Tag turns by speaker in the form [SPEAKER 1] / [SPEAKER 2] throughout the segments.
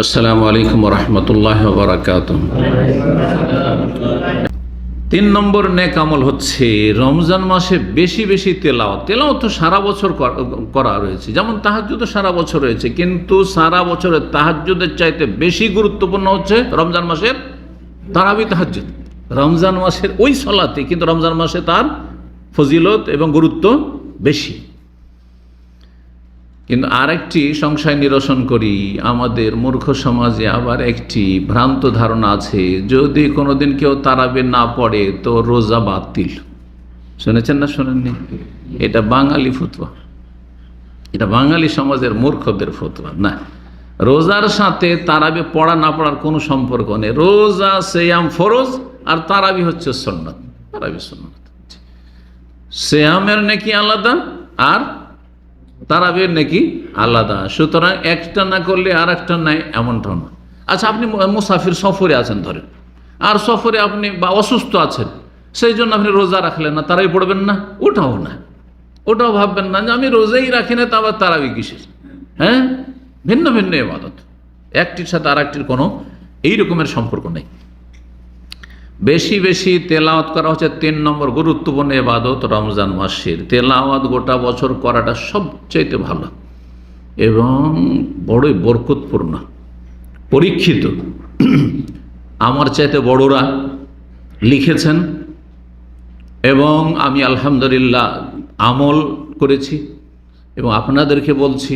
[SPEAKER 1] আসসালামু আলাইকুম রহমতুল্লাহ বারাকাতুহু। 3 নম্বর নেক আমল হচ্ছে রমজান মাসে বেশি বেশি তেলাওয়াত। তেলাওয়াত তো সারা বছর করা রয়েছে, যেমন তাহাজ্জুদ সারা বছর রয়েছে, কিন্তু সারা বছরের তাহাজ্জুদের চাইতে বেশি গুরুত্বপূর্ণ হচ্ছে রমজান মাসের তারাবি তাহাজ্জুদ। রমজান মাসের ওই সালাতে, কিন্তু রমজান মাসে তার ফজিলত এবং গুরুত্ব বেশি। কিন্তু আরেকটি সংশয় নিরসন করি, আমাদের মূর্খ সমাজে আবার একটি ভ্রান্ত ধারণা আছে, যদি কোনোদিন কেউ তারাবি না পড়ে তো রোজা বাতিল। শুনেছেন না শোনেননি? এটা বাঙালি ফতোয়া, এটা বাঙালি সমাজের মূর্খদের ফতোয়া। না, রোজার সাথে তারাবি পড়া না পড়ার কোনো সম্পর্ক নেই। রোজা সিয়াম ফরজ, আর তারাবি হচ্ছে সুন্নাত। তারাবি সুন্নাত, সিয়ামের নেকি আলাদা আর তারাবির নাকি আলাদা। সুতরাং একটা না করলে আর একটা নাই, এমনটা না। আচ্ছা, আপনি মুসাফির সফরে আছেন ধরেন, আর সফরে আপনি বা অসুস্থ আছেন, সেই জন্য আপনি রোজা রাখলেন না, তারাবি পড়বেন না? ওটাও না, ওটাও ভাববেন না যে আমি রোজাই রাখি না, তা আবার তারাবি কিসের? হ্যাঁ, ভিন্ন ভিন্ন ইবাদত, একটির সাথে আর একটির কোনো এই রকমের সম্পর্ক নেই। বেশি বেশি তেলাওয়াত করা হচ্ছে 3 নম্বর গুরুত্বপূর্ণ ইবাদত রমজান মাসের। তেলাওয়াত গোটা বছর করাটা সবচাইতে ভালো এবং বড়ই বরকতপূর্ণ, পরীক্ষিত। আমার চাইতে বড়রা লিখেছেন এবং আমি আলহামদুলিল্লাহ আমল করেছি, এবং আপনাদেরকে বলছি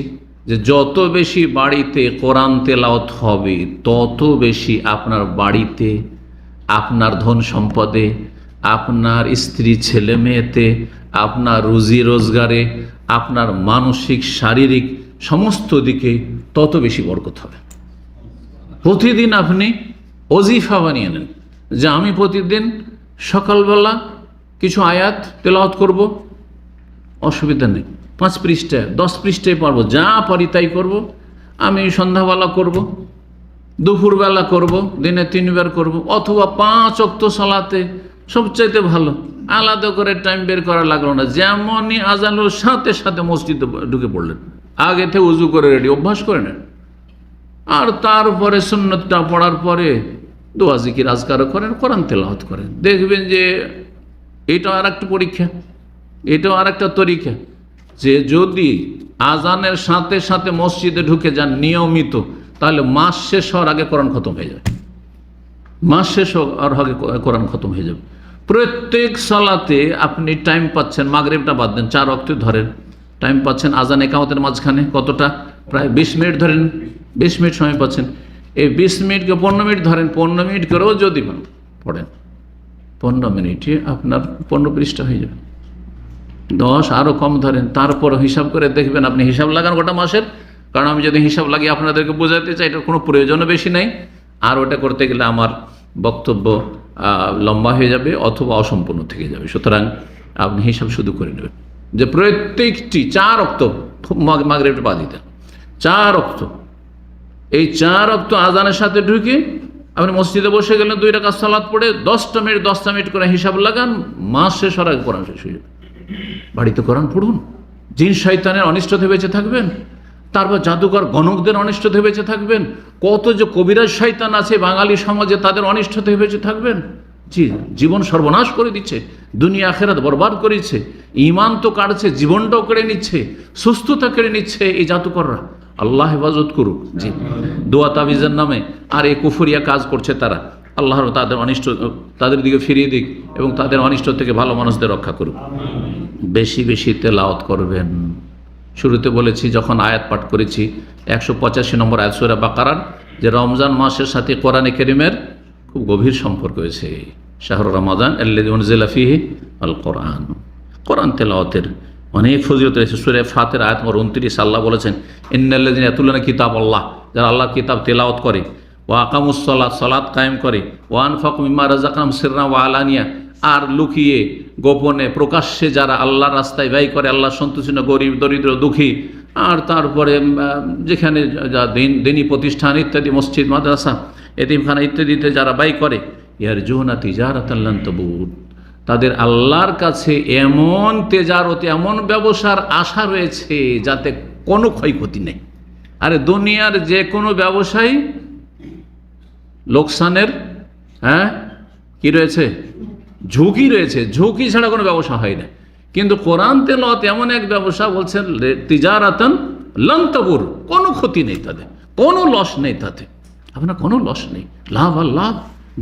[SPEAKER 1] যে যত বেশি বাড়িতে কোরআন তেলাওয়াত হবে, তত বেশি আপনার বাড়িতে, আপনার ধন সম্পদে, আপনার স্ত্রী ছেলে মেয়েতে, আপনার রুজি রোজগারে, আপনার মানসিক শারীরিক সমস্ত দিকে তত বেশি বরকত হবে। প্রতিদিন আপনি ওজিফা বানিয়ে নেন যে আমি প্রতিদিন সকালবেলা কিছু আয়াত তেলাওয়াত করব, অসুবিধা নেই। 5 পৃষ্ঠায় 10 পৃষ্ঠায় পারবো, যা পারি তাই করব। আমি সন্ধ্যাবেলা করব, দুপুরবেলা করব, দিনে 3 বার করব, অথবা 5 ওয়াক্ত সালাতে সবচাইতে ভালো আলাদা করে টাইম বের করা লাগলো না। যেমনই আজান হলো সাথে সাথে মসজিদে ঢুকে পড়লেন, আগে থেকে উজু করে রেডি, অভ্যাস করে নেন। আর তারপরে সুন্নতটা পড়ার পরে দোয়া জিকির আজকারও করেন, কোরআন তেলাওয়াত করেন। দেখবেন যে এটাও আর একটা পরীক্ষা, এটাও আর একটা তরিকা, যে যদি আজানের সাথে সাথে মসজিদে ঢুকে যান নিয়মিত, তাহলে মাস শেষ হওয়ার আগে কোরআন খতম হয়ে যাবে। মাস শেষ হওয়ার আগে কোরআন খতম হয়ে যাবে। প্রত্যেক সালাতে আপনি টাইম পাচ্ছেন, মাগরিবটা বাদ দেন, 4 ওয়াক্ত ধরেন, টাইম পাচ্ছেন আজান একামতের মাঝখানে কতটা, প্রায় 20 মিনিট ধরেন, 20 মিনিট সময় পাচ্ছেন। এই 20 মিনিটকে 15 মিনিট ধরেন, 15 মিনিট করেও যদি পড়েন, 15 মিনিটে আপনার 15 পৃষ্ঠা হয়ে যাবে। 10 আরও কম ধরেন, তারপর হিসাব করে দেখবেন, আপনি হিসাব লাগান গোটা মাসের, কারণ আমি যদি হিসাব লাগিয়ে আপনাদেরকে বোঝাতে চাই, এটার কোনো প্রয়োজনও বেশি নাই, আর ওটা করতে গেলে আমার বক্তব্য লম্বা হয়ে যাবে অথবা অসম্পূর্ণ থেকে যাবে। সুতরাং আপনি হিসাব শুধু করে নেবেন যে প্রত্যেকটি 4 ওয়াক্ত, মাগরিবটা বাদ দিতেন 4 ওয়াক্ত, এই 4 ওয়াক্ত আজানের সাথে ঢুকে আপনি মসজিদে বসে গেলেন, 2 রাকাত সালাত পড়ে 10টা মিনিট করে হিসাব লাগান, মাস শেষ হওয়ার আগে কোরআন শেষ হয়ে যাবে। বাড়িতে কোরআন পড়ুন, জিন শয়তানের অনিষ্ট থেকে বেঁচে থাকবেন, তারপর জাদুকর গণকদের অনিষ্ট থেকে বেঁচে থাকবেন, কত যে কবিরাজ শয়তান আছে বাঙালি সমাজে, তাদের অনিষ্ট থেকে বেঁচে থাকবেন। জি, জীবন সর্বনাশ করে দিচ্ছে, দুনিয়া আখিরাত বরবাদ করেছে, ঈমান তো কাটছে, জীবনটাও কেড়ে নিচ্ছে, সুস্থতা কেড়ে নিচ্ছে এই জাদুকররা। আল্লাহ হেফাজত করুক। জি, দোয়া তাবিজের নামে আর এই কুফরিয়া কাজ করছে তারা। আল্লাহ তাদের অনিষ্ট, তাদের দিকে ফিরিয়ে দিক এবং তাদের অনিষ্ট থেকে ভালো মানুষদের রক্ষা করুক। বেশি বেশি তেলাওয়াত করবেন। শুরুতে বলেছি যখন আয়াত পাঠ করেছি 185 নম্বর আয়াত সূরা বাকারার, যে রমজান মাসের সাথে কোরআনে কারীমের খুব গভীর সম্পর্ক রয়েছে। শাহরুর রমাদান আল্লাযী উনজিলা ফীহি আল কোরআন, কোরআন তেলাওয়াতের অনেক ফজিলত রয়েছে। সূরা ফাতির আয়াত নম্বর 29 আল্লাহ বলেছেন, ইন্নাল্লাযীনা ইয়াতুলুনা কিতাবাল্লাহ, যারা আল্লাহর কিতাব তেলাওয়াত করে, ওয়া আকামুস সালাত, সালাত কায়েম করে, ওয়া আনফাকু মিম্মা রাযাকনাহুম সিররান ওয়া আলানিয়া, আর লুকিয়ে গোপনে প্রকাশ্যে যারা আল্লাহর রাস্তায় ব্যয় করে, আল্লাহ সন্তুষ্ট গরিব দরিদ্র দুঃখী, আর তারপরে যেখানে যা দিনী প্রতিষ্ঠান ইত্যাদি, মসজিদ মাদ্রাসা এতিমখানা ইত্যাদিতে যারা ব্যয় করে, ইয়ারজুনা তিজারাতান লান তাবুর, তাদের আল্লাহর কাছে এমন তেজারত, এমন ব্যবসার আশা রয়েছে যাতে কোনো ক্ষয়ক্ষতি নেই। আরে দুনিয়ার যে কোনো ব্যবসায়ী লোকসানের কি রয়েছে, ঝুঁকি রয়েছে, ঝুঁকি ছাড়া কোনো ব্যবসা হয় না। কিন্তু কোরআন তেলাওয়াত এমন এক ব্যবসা, বলছেন তিজারাতান লান তাবুর, কোনো ক্ষতি নেই তাদের, কোনো লস নেই তাতে, আপনার কোনো লস নেই, লাভ আর লাভ,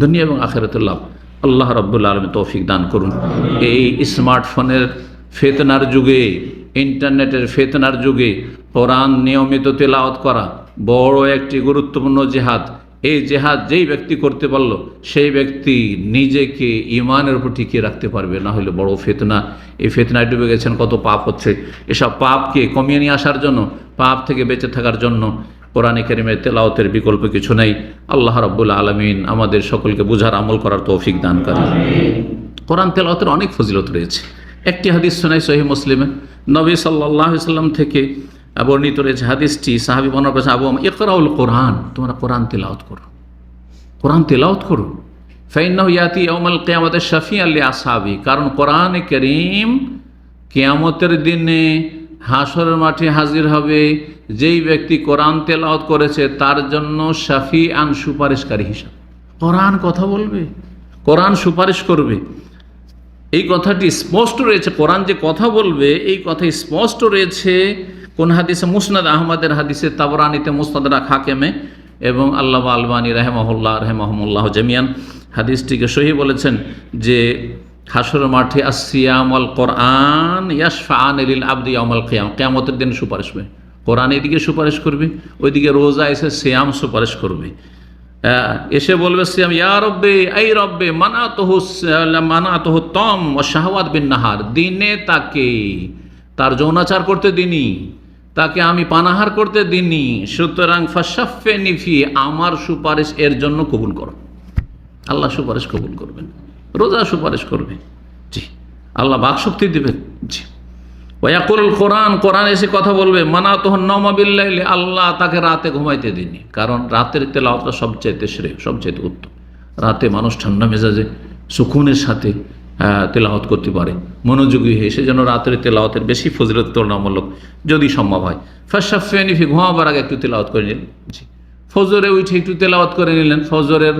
[SPEAKER 1] দুনিয়া এবং আখিরাতের লাভ। আল্লাহ রাব্বুল আলামিন তৌফিক দান করুন। এই স্মার্টফোনের ফিতনার যুগে, ইন্টারনেটের ফিতনার যুগে কোরআন নিয়মিত তেলাওয়াত করা বড় একটি গুরুত্বপূর্ণ জিহাদ। এই জিহাদ যেই ব্যক্তি করতে পারলো সেই ব্যক্তি নিজেকে ঈমানের উপর টিকিয়ে রাখতে পারবে, না হলে বড় ফিতনা। এই ফিতনায় ডুবে গেছেন, কত পাপ হচ্ছে। এসব পাপকে কমিয়ে নিয়ে আসার জন্য, পাপ থেকে বেঁচে থাকার জন্য কোরআনে কারীমের তেলাওয়াতের বিকল্প কিছু নেই। আল্লাহ রাব্বুল আলামিন আমাদের সকলকে বুঝার, আমল করার তৌফিক দান করেন। কোরআন তেলাওয়াতের অনেক ফজিলত রয়েছে। একটি হাদিস শোনাই সহিহ মুসলিমে, নবী সাল্লাল্লাহু আলাইহি ওয়াসাল্লাম থেকে বর্ণিত রয়েছে হাদিসটি। সাহাবী বর্ণনা করেছেন, আবু ইকরাউল কোরআন, তোমরা কোরআন তেলাওয়াত করো, কোরআন তেলাওয়াত করো। ফাইন্নাহু ইয়াতি ইয়াউমাল কিয়ামাতি শাফিআন লিআসহাবি, কারণ কোরআনে কারীম কিয়ামতের দিনে হাসরের মাঠে হাজির হবে যেই ব্যক্তি কোরআন তেলাওয়াত করেছে তার জন্য শাফিআন, সুপারিশকারী হিসাবে। কোরআন কথা বলবে, কোরআন সুপারিশ করবে, এই কথাটি স্পষ্ট রয়েছে। কোরআন যে কথা বলবে এই কথা স্পষ্ট রয়েছে কোন হাদিসে? মুসনাদ আহমদের হাদিসে, তাবরানীতে, মুস্তাদরাক হাকিমে এবং আল্লামা আলবানী রাহিমাহুল্লাহ জামিয়ান হাদিসটিকে সহিহ বলেছেন যে হাসরের মাঠে আসসিয়াম ওয়াল কোরআন ইয়াশফাআন লিল আবদি ইয়াউমাল কিয়ামা, কিয়ামতের দিন সুপারিশ হবে। কোরআন এদিকে সুপারিশ করবে, ওইদিকে রোজা এসে সিয়াম সুপারিশ করবে। এসে বলবে সিয়াম, ইয়া রব্বে, এই রব্বে, মানাতুহু তম ওয়া শাহওয়াত বিন নাহার, দিনে তাকে তার যৌনাচার করতে দিনি, তাকে আমি পানাহার করতে দিনি, সুতরাং ফাশাফিনি ফি, আমার সুপারিশ এর জন্য কবুল করো। আল্লাহ সুপারিশ কবুল করবেন, রোজা সুপারিশ করবে, জি, আল্লাহ বাকশক্তি দেবেন, জি। ওয়াকুল কোরআন, কোরআন এসে কথা বলবে, মানাতুহুন নওমা বিল্লাইলি, আল্লাহ তাকে রাতে ঘুমাইতে দিননি, কারণ রাতের তেলাওয়াতটা সবচাইতে শ্রেয়, সবচাইতে উত্তম। রাতে মানুষ ঠান্ডা মেজাজে সুকুনের সাথে তেলাওয়াত করতে পারে, মনোযোগী হয়ে, সেজন্য রাতের তেলাওয়াতের বেশি ফজিলত তুলনামূলক যদি সম্ভব হয়। ফাশাফিনি ফি, ঘুমাবার আগে একটু তেলাওয়াত করে নিলেন, জি। ফজরে উঠে একটু তেলাওয়াত করে নিলেন, ফজরের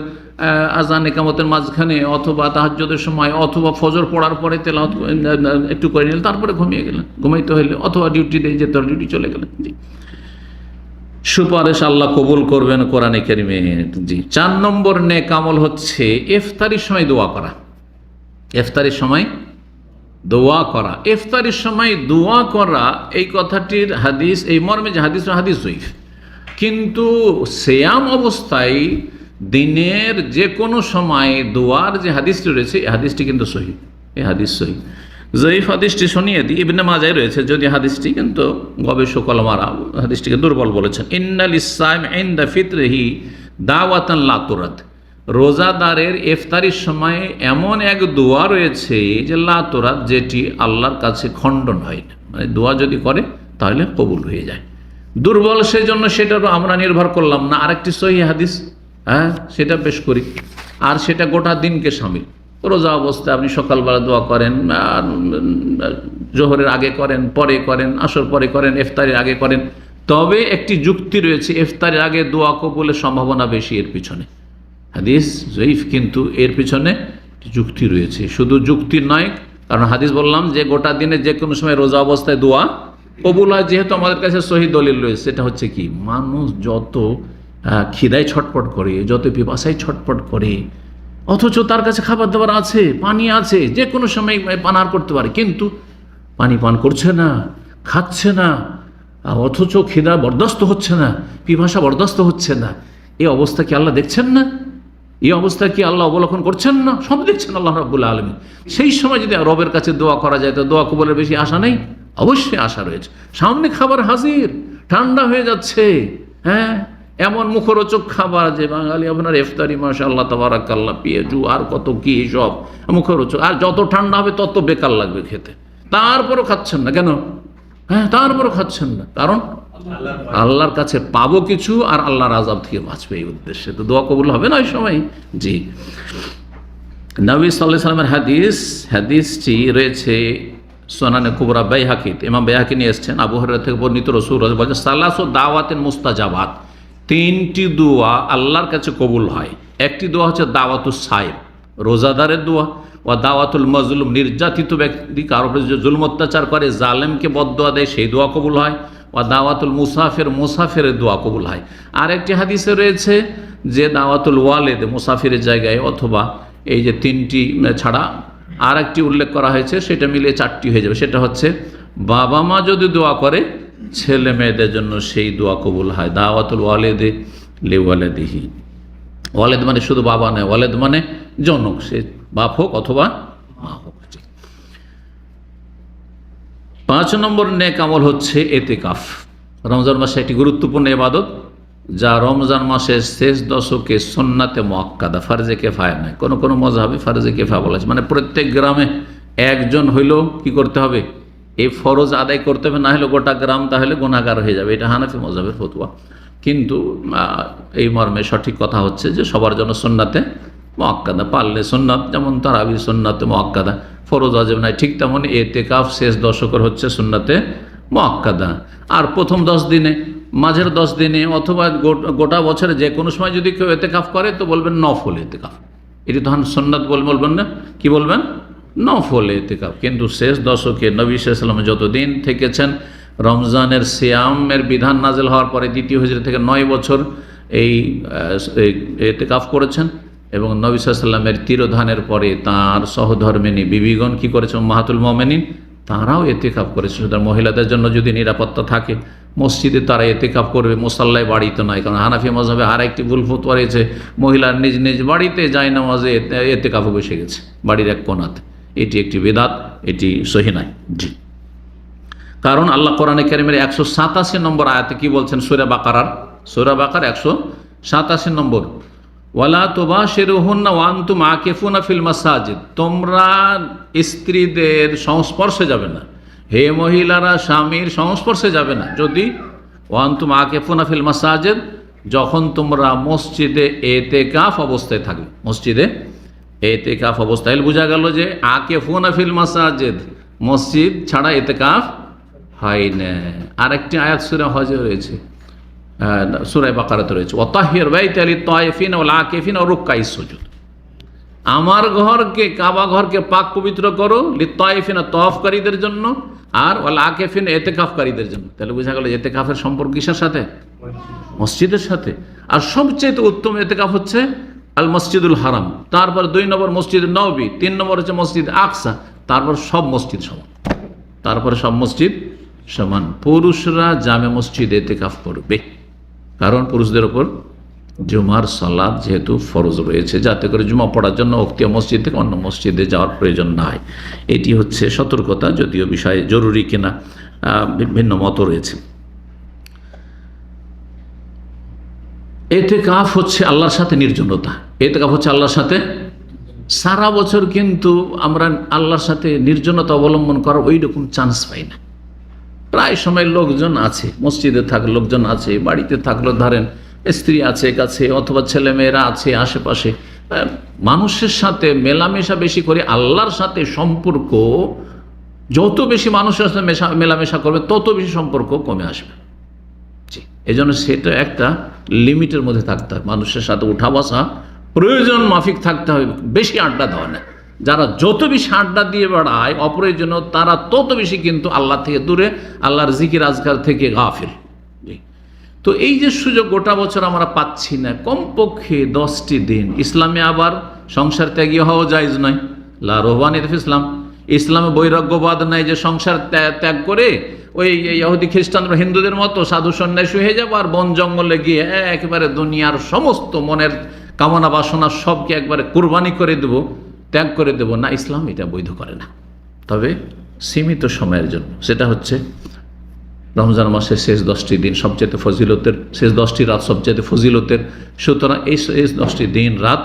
[SPEAKER 1] আজান ইকামতের মাঝখানে অথবা তাহাজ্জুদের সময় অথবা ফজর পড়ার পরে তেলাওয়াত একটু করে নিলেন, তারপরে ঘুমিয়ে গেলেন, ঘুমাইতে হইলে, অথবা ডিউটিতে যেতে হলে ডিউটি চলে গেলেন, জি। সুপারিশ আল্লাহ কবুল করবেন কোরআনে কারীমে, জি। 4 নম্বর নেক আমল হচ্ছে ইফতারির সময় দোয়া করা। ইফতারির সময় দোয়া করা, ইফতারির সময় দোয়া করা, এই কথাটির হাদিস, এই মর্মে যে হাদিস জয়ীফ, কিন্তু সিয়াম অবস্থায় দিনের যে কোনো সময় দোয়ার যে হাদিসটি রয়েছে এই হাদিসটি কিন্তু সহিহ, এই হাদিস সহিহ। জয়ীফ হাদিসটি শুনিয়ে দিই, ইবনে মাজায় রয়েছে, যদি হাদিসটি কিন্তু গবেষক ওলামারা হাদিসটিকে দুর্বল বলেছেন। ইন্নাল ইসসাইম ইনদা ফিতরিহি দাওয়াতান লা তুরাদ, রোজাদারের ইফতারির সময় এমন এক দোয়া রয়েছে যে লা তুরাদ, যেটি আল্লাহর কাছে খণ্ডন হয় না, মানে দোয়া যদি করে তাহলে কবুল হয়ে যায়। দুর্বল, সেই জন্য সেটারও আমরা নির্ভর করলাম না, আরেকটি সহিহ হাদিস, সেটা পেশ করি, আর সেটা গোটা দিনকে শামিল। রোজা অবস্থায় আপনি সকালবেলা দোয়া করেন, জোহরের আগে করেন, পরে করেন, আসর পরে করেন, ইফতারের আগে করেন, তবে একটি যুক্তি রয়েছে, ইফতারের আগে দোয়া কবুলের সম্ভাবনা বেশি এর পিছনে। হাদিস জয়ীফ, কিন্তু এর পিছনে যুক্তি রয়েছে, শুধু যুক্তি নয়, কারণ হাদিস বললাম যে গোটা দিনে যে কোনো সময় রোজা অবস্থায় দোয়া কবুল হয়, যেহেতু আমাদের কাছে সহিহ দলিল রয়েছে। সেটা হচ্ছে কি, মানুষ যত খিদায় ছটপট করে, যত পিপাসায় ছটপট করে, অথচ তার কাছে খাবার দাবার আছে, পানি আছে, যে কোনো সময় পানাহার করতে পারে, কিন্তু পানি পান করছে না, খাচ্ছে না, অথচ খিদা বরদাস্ত হচ্ছে না, পিপাসা বরদাস্ত হচ্ছে না। এই অবস্থা কি আল্লাহ দেখছেন না? এই অবস্থা কি আল্লাহ অবলোকন করছেন না? সব দেখছেন আল্লাহ রাব্বুল আলামিন। সেই সময় যদি রবের কাছে দোয়া করা যায় তো দোয়া কবুলের বেশি আশা নেই? অবশ্যই আশা রয়েছে। সামনে খাবার হাজির, ঠান্ডা হয়ে যাচ্ছে, এমন মুখরোচক খাবার যে বাঙালি আপনার ইফতারি মাশাআল্লাহ তাবারাকাল্লাহ, পেঁয়াজু আর কত কি সব মুখরোচক, আর যত ঠান্ডা হবে তত বেকার লাগবে খেতে, তারপরও খাচ্ছেন না কেন? তারপরও খাচ্ছেন না, কারণ আল্লাহর কাছে পাবো কিছু, আর আল্লাহর আযাব থেকে বাঁচবে, এই উদ্দেশ্যে তো দোয়া কবুল হবে না ওই সময়, জি। নবী সাল্লাল্লাহু আলাইহি ওয়াসাল্লামের হাদিসটি রয়েছে সুনানে কুবরা বাইহাকিতে ইমাম বাইহাকি নিয়ে এসছেন, আবু হুরায়রা থেকে বর্ণিত, রাসূলুল্লাহ বলেছেন সালাসু দাওয়াতিন মুস্তাজাবাত, তিনটি দোয়া আল্লাহর কাছে কবুল হয়। একটি দোয়া হচ্ছে দাওয়াতুস সাইম, রোজাদারের দোয়া, ও দাওয়াতুল মজলুম, নির্যাতিত ব্যক্তি কারো উপরে যে জুলম অত্যাচার করে, জালেমকে বদদোয়া দেয়, সেই দোয়া কবুল হয়। ও দাওয়াতুল মুসাফির, মুসাফিরের দোয়া কবুল হয়। আর একটি হাদিসে রয়েছে যে দাওয়াতুল ওয়ালেদ, মুসাফিরের জায়গায়, অথবা এই যে তিনটি ছাড়া আর একটি উল্লেখ করা হয়েছে, সেটা মিলিয়ে চারটি হয়ে যাবে। সেটা হচ্ছে বাবা মা যদি দোয়া করে ছেলে মেয়েদের জন্য, সেই দোয়া কবুল হয়। দাওয়াতুল ওয়ালেদে লিওয়ালেদিহি, ওয়ালেদ মানে শুধু বাবা নয়, ওয়ালেদ মানে জনক, সে বাপ হোক অথবা মা হোক। 5 নম্বর নেক আমল হচ্ছে এতেকাফ। রমজান মাসে একটি গুরুত্বপূর্ণ ইবাদত, যা রমজান মাসের শেষ দশকে সুন্নাতে মুআক্কাদা, ফারজে কিফায়া নয়। কোনো কোনো মাযহাবে ফারজে কিফায়া বলা আছে, মানে প্রত্যেক গ্রামে একজন হইলেও কি করতে হবে, এই ফরজ আদায় করতে হবে, না হলে গোটা গ্রাম তাহলে গুনাহগার হয়ে যাবে। এটা হানাফি মাযহাবের ফতোয়া। কিন্তু এই মর্মে সঠিক কথা হচ্ছে যে সবার জন্য সুন্নাতে মুআক্কাদা, পারলে সুন্নাত, যেমন তারাবি সুন্নাতে মুআক্কাদা, ফরজ ওয়াজিব নাই, ঠিক তেমন এতেকাফ শেষ দশকের হচ্ছে সুন্নাতে মুআক্কাদা। আর প্রথম 10 দিনে, মাঝের 10 দিনে, অথবা গোটা বছরে যে কোনো সময় যদি কেউ এতেকাফ করে তো বলবেন নফল এতেকাফ। এটি তখন সুন্নাত বলবেন না, কি বলবেন, নফল এতেকাফ। কিন্তু শেষ দশকে নবী সাল্লাল্লাহু আলাইহি ওয়াসাল্লাম যতদিন থেকেছেন, রমজানের সিয়ামের বিধান নাযিল হওয়ার পরে দ্বিতীয় হিজরি থেকে 9 বছর এই এতেকাফ করেছেন। এবং নবী সাল্লাল্লাহু আলাইহি ওয়াসাল্লামের তিরোধানের পরে তাঁর সহধর্মিনী বিবিগণ কি করেছেন, উম্মাহাতুল মুমিনিন, তারাও এতেকাফ করেছে। সুতরাং মহিলাদের জন্য যদি নিরাপত্তা থাকে, মসজিদে তারা এতেকাফ করবে, মুসাল্লায় বাড়িতে নয়। কারণ হানাফি মাযহাবে আর একটি ভুল ফতোয়া রয়েছে, মহিলার নিজ নিজ বাড়িতে যায় নামাজে এতেকাফে বসে গেছে বাড়ির এক কোণাতে। এটি একটি বিদআত, এটি সহিহ নয়। জি, কারণ আল্লাহ কোরআনে কারীমের 187 নম্বর আয়াতে কি বলছেন, সূরা বাকারার 187 নম্বর, ওয়ালা তুবাশিরুহুন্না ওয়া আনতুম আকিফুনা ফিল মাসাজিদ, তোমরা স্ত্রীদের সংস্পর্শে যাবে না, হে মহিলারা স্বামীর সংস্পর্শে যাবে না, যদি ওয়া আনতুম আকিফুনা ফিল মাসাজিদ, যখন তোমরা মসজিদে এতেকাফ অবস্থায় থাকবে। মসজিদে এতেকাফ অবস্থায় বোঝা গেল যে আকিফুনা ফিল মাসাজিদ, মসজিদ ছাড়া এতেকাফ হয় না। আরেকটি আয়াত সূরা হজে রয়েছে, সূরা বাকারাতে রয়েছে, ওয়াতাহির বাইতা লিত-তায়িফিনা ওয়াল আকিফিনা ওয়া রুক্কাইস সুজুদ, আমার ঘরকে, কাবা ঘরকে পাক পবিত্র করো, লিত-তায়িফিনা তওয়াফকারীদের জন্য, আর ওয়াল আকিফিনা ইতিকাফকারীদের জন্য। তাহলে বোঝা গেল ইতিকাফের সম্পর্ক কিসের সাথে, মসজিদের সাথে। আর সবচেয়ে উত্তম ইতিকাফ হচ্ছে আল মসজিদুল হারাম, তারপর 2 নম্বর মসজিদ নববী, 3 নম্বর হচ্ছে মসজিদ আকসা, তারপর সব মসজিদ সমান, তারপরে সব মসজিদ সমান। পুরুষরা জামে মসজিদে ইতিকাফ করবে, কারণ পুরুষদের ওপর জুমার সালাত যেহেতু ফরজ রয়েছে, যাতে করে জুমা পড়ার জন্য উক্তীয় মসজিদ থেকে অন্য মসজিদে যাওয়ার প্রয়োজন না হয়। এটি হচ্ছে সতর্কতা, যদিও বিষয় জরুরি কিনা ভিন্ন মত রয়েছে। এতেকাফ হচ্ছে আল্লাহর সাথে নির্জনতা, এতেকাফ হচ্ছে আল্লাহর সাথে। সারা বছর কিন্তু আমরা আল্লাহর সাথে নির্জনতা অবলম্বন করার ওই রকম চান্স পাই না। প্রায় সময় লোকজন আছে, মসজিদে থাকলে লোকজন আছে, বাড়িতে থাকলে ধরেন স্ত্রী আছে কাছে, অথবা ছেলে মেয়েরা আছে আশেপাশে, মানুষের সাথে মেলামেশা বেশি করে। আল্লাহর সাথে সম্পর্ক যত বেশি মানুষের সাথে মেলামেশা করবে, তত বেশি সম্পর্ক কমে আসবে। জি, এই জন্য সেটা একটা লিমিটের মধ্যে থাকতে হবে। মানুষের সাথে উঠা বসা প্রয়োজন মাফিক থাকতে হবে, বেশি আড্ডা দেওয়া না। যারা যত বেশি আড্ডা দিয়ে বেড়ায় অপ্রয়োজনীয়, তারা তত বেশি কিন্তু আল্লাহ থেকে দূরে, আল্লাহর জিকির আজকার থেকে গাফিল। তো এই যে সুযোগ গোটা বছর আমরা পাচ্ছি না, কমপক্ষে 10টি দিন। ইসলামে আবার সংসার ত্যাগী হওয়া জায়েজ নয়, লা রহবানিয়াত ফি ইসলাম। ইসলামে বৈরাগ্যবাদ নাই যে সংসার ত্যাগ করে ওই ইহুদি খ্রিস্টান হিন্দুদের মতো সাধু সন্ন্যাসী হয়ে যাবো আর বন জঙ্গলে গিয়ে একেবারে দুনিয়ার সমস্ত মনের কামনা বাসনা সবকে একবারে কুরবানি করে দেব, ত্যাগ করে দেব না। ইসলাম এটা বৈধ করে না, তবে সীমিত সময়ের জন্য। সেটা হচ্ছে রমজান মাসের শেষ 10টি দিন সবচেয়ে ফজিলতের, শেষ 10টি রাত সবচেয়ে ফজিলতের। সুতরাং এই শেষ 10টি দিন রাত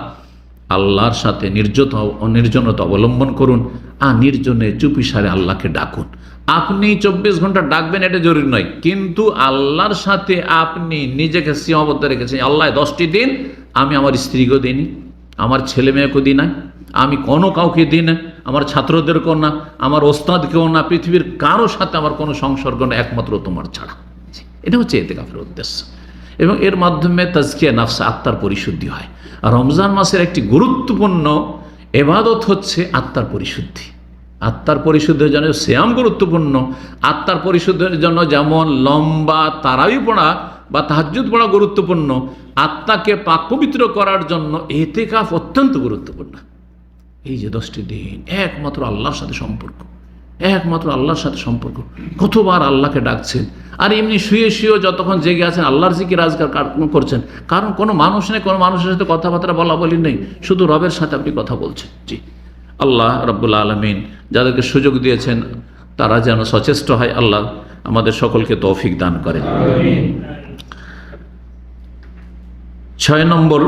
[SPEAKER 1] আল্লাহর সাথে নির্জনতা অবলম্বন করুন, আর নির্জনে চুপিসারে আল্লাহকে ডাকুন। আপনি 24 ঘন্টা ডাকবেন এটা জরুরি নয়, কিন্তু আল্লাহর সাথে আপনি নিজেকে সীমাবদ্ধ রেখেছেন। আল্লাহ 10টি দিন আমি আমার স্ত্রীকেও দিইনি, আমার ছেলে মেয়েকেও দিই নাই, আমি কোনো কাউকে দিই না, আমার ছাত্রদেরকেও না, আমার ওস্তাদকেও না, পৃথিবীর কারো সাথে আমার কোনো সংসর্গ না, একমাত্র তোমার ছাড়া। এটা হচ্ছে ইতিকাফের উদ্দেশ্য। এবং এর মাধ্যমে তাজকিয়া নাফস, আত্মার পরিশুদ্ধি হয়। আর রমজান মাসের একটি গুরুত্বপূর্ণ ইবাদত হচ্ছে আত্মার পরিশুদ্ধি। আত্মার পরিশুদ্ধের জন্য সিয়াম গুরুত্বপূর্ণ। আত্মার পরিশুদ্ধের জন্য যেমন লম্বা তারাবি পড়া বা তাহাজ্জুদ পড়া গুরুত্বপূর্ণ, আত্মাকে পাক পবিত্র করার জন্য ইতিকাফ অত্যন্ত গুরুত্বপূর্ণ। এই যে 10টি দিন একমাত্র আল্লাহর সাথে সম্পর্ক, একমাত্র আল্লাহর সাথে সম্পর্ক। কতবার আল্লাহকে ডাকছেন, আর এমনি শুয়ে শুয়েও যতক্ষণ জেগে আছেন আল্লাহর জিকির আজকার করছেন। কারণ কোনো মানুষ নেই, কোনো মানুষের সাথে কথাবার্তা বলা বলি নেই, শুধু রবের সাথে আপনি কথা বলছেন। জি, আল্লাহ রাব্বুল আলামিন যাদেরকে সুযোগ দিয়েছেন তারা যেন সচেষ্ট হয়। আল্লাহ আমাদের সকলকে তৌফিক দান করেন। 6 নম্বর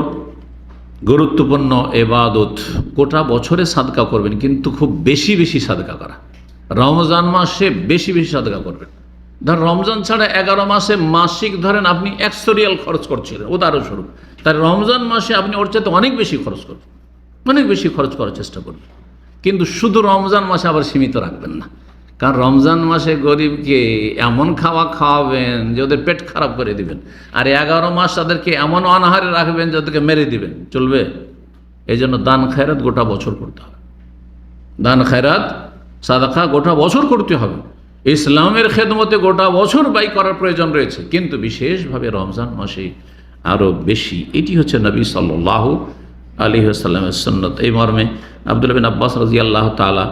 [SPEAKER 1] গুরুত্বপূর্ণ ইবাদত, গোটা বছরে সাদকা করবেন, কিন্তু খুব বেশি বেশি সাদকা করা। রমজান মাসে বেশি বেশি সাদকা করবেন। ধর রমজান ছাড়া 11 মাসে মাসিক ধরেন আপনি 100 রিয়াল খরচ করছিলেন উদাহরণস্বরূপ, তাই রমজান মাসে আপনি ওর চাইতে অনেক বেশি খরচ করবেন, অনেক বেশি খরচ করার চেষ্টা করবেন। কিন্তু শুধু রমজান মাসে আবার সীমিত রাখবেন না, কারণ রমজান মাসে গরিবকে এমন খাওয়া খাওয়াবেন যে ওদের পেট খারাপ করে দিবেন, আর 11 মাস তাদেরকে এমন অনাহারে রাখবেন যে ওদেরকে মেরে দিবেন। চলবে? এই জন্য দান খায়রাত গোটা বছর করতে হবে। দান খায়রাত সাদাকা গোটা বছর করতে হবে। ইসলামের খেদমতে গোটা বছর ব্যয় করার প্রয়োজন রয়েছে, কিন্তু বিশেষভাবে রমজান মাসে আরও বেশি। এটি হচ্ছে নবী সাল্লাল্লাহু আলাইহি ওয়াসাল্লামের সুন্নত। এই মর্মে আব্দুল্লাহ বিন আব্বাস রাদিয়াল্লাহু তাআলা